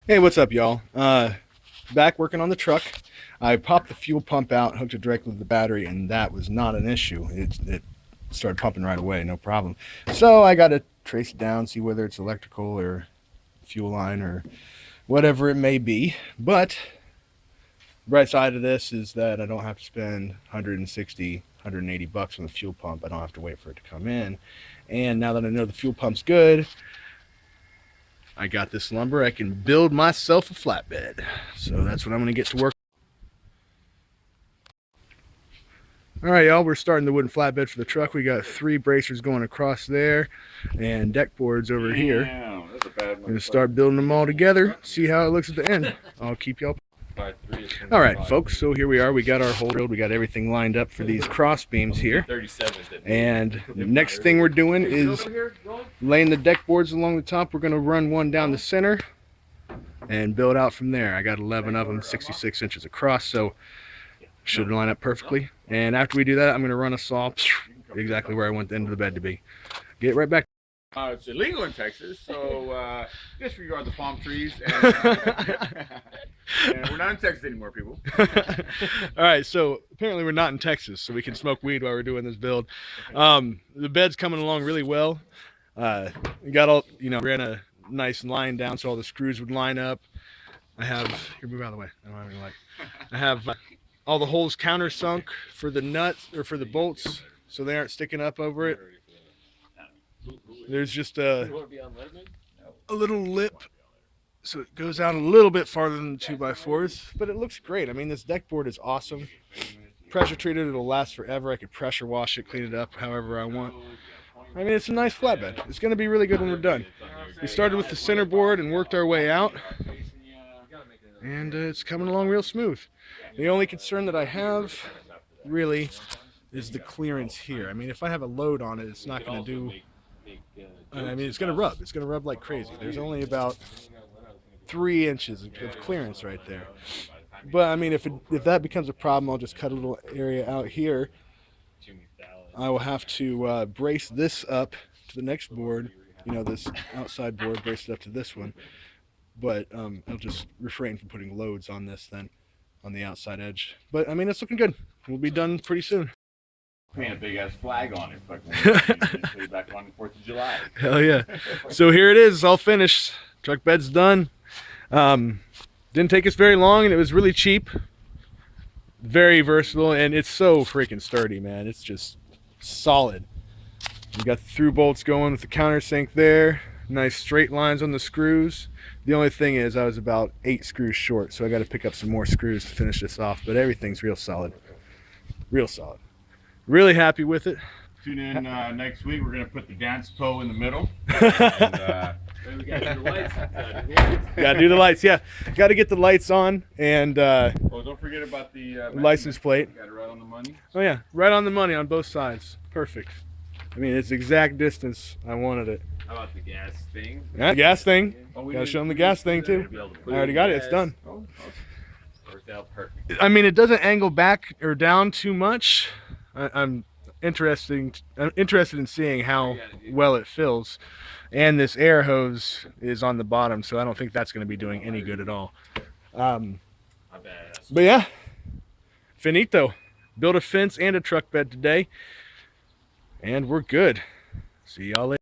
Hey, what's up, y'all? Back working on the truck. I popped the fuel pump out, hooked it directly to the battery, and that was not an issue. It started pumping right away, no problem. So I got to trace it down, see whether it's electrical or fuel line or whatever it may be. But the bright side of this is that I don't have to spend 160, 180 bucks on the fuel pump. I don't have to wait for it to come in. And now that I know the fuel pump's good, I got this lumber. I can build myself a flatbed. So that's what I'm going to get to work. All right, y'all, we're starting the wooden flatbed for the truck. We got 3 bracers going across there and deck boards over here. That's a bad one. Going to start building them all together, see how it looks at the end. I'll keep y'all. All right, folks, so here we are. We got our hole drilled. We got everything lined up for these cross beams here. And the next thing we're doing is laying the deck boards along the top. We're going to run one down the center and build out from there. I got 11 of them, 66 inches across, so should line up perfectly. And after we do that, I'm going to run a saw exactly where I want the end of the bed to be. Get right back. It's illegal in Texas, so disregard the palm trees. And we're not in Texas anymore, people. All right, so apparently we're not in Texas, so we can smoke weed while we're doing this build. The bed's coming along really well. We got all, ran a nice line down so all the screws would line up. I have, here, move out of the way. I don't have any light. I have all the holes countersunk for the nuts or for the bolts, so they aren't sticking up over it. There's just a little lip, so it goes out a little bit farther than the 2x4s, but it looks great. I mean, this deck board is awesome. Pressure treated, it'll last forever. I could pressure wash it, clean it up however I want. I mean, it's a nice flatbed. It's going to be really good when we're done. We started with the center board and worked our way out, and it's coming along real smooth. The only concern that I have, really, is the clearance here. I mean, if I have a load on it, it's not going to do... I mean, it's going to rub. It's going to rub like crazy. There's only about 3 inches of clearance right there. But, I mean, if that becomes a problem, I'll just cut a little area out here. I will have to brace this up to the next board, this outside board, brace it up to this one. But I'll just refrain from putting loads on this then, on the outside edge. But, I mean, it's looking good. We'll be done pretty soon. Paint a big ass flag on it, fucking back on the 4th of July. Hell yeah. So here it is, all finished. Truck bed's done. Didn't take us very long, and it was really cheap. Very versatile, and it's so freaking sturdy, man. It's just solid. We got the through bolts going with the countersink there. Nice straight lines on the screws. The only thing is I was about 8 screws short, so I got to pick up some more screws to finish this off, but everything's real solid. Real solid. Really happy with it. Tune in next week. We're going to put the dance toe in the middle. We got to do the lights. Got to do the lights, yeah. Got to get the lights on, and oh, don't forget about the license plate. Got it right on the money. Oh yeah, right on the money on both sides. Perfect. I mean, it's the exact distance I wanted it. How about the gas thing? Yeah, the gas thing. Oh, Got to show them the gas thing too. I already got it. It's done. Oh, Worked out perfect. I mean, it doesn't angle back or down too much. I'm interested in seeing how well it fills. And this air hose is on the bottom, so I don't think that's going to be doing any good at all. But yeah, finito. Built a fence and a truck bed today, and we're good. See y'all later.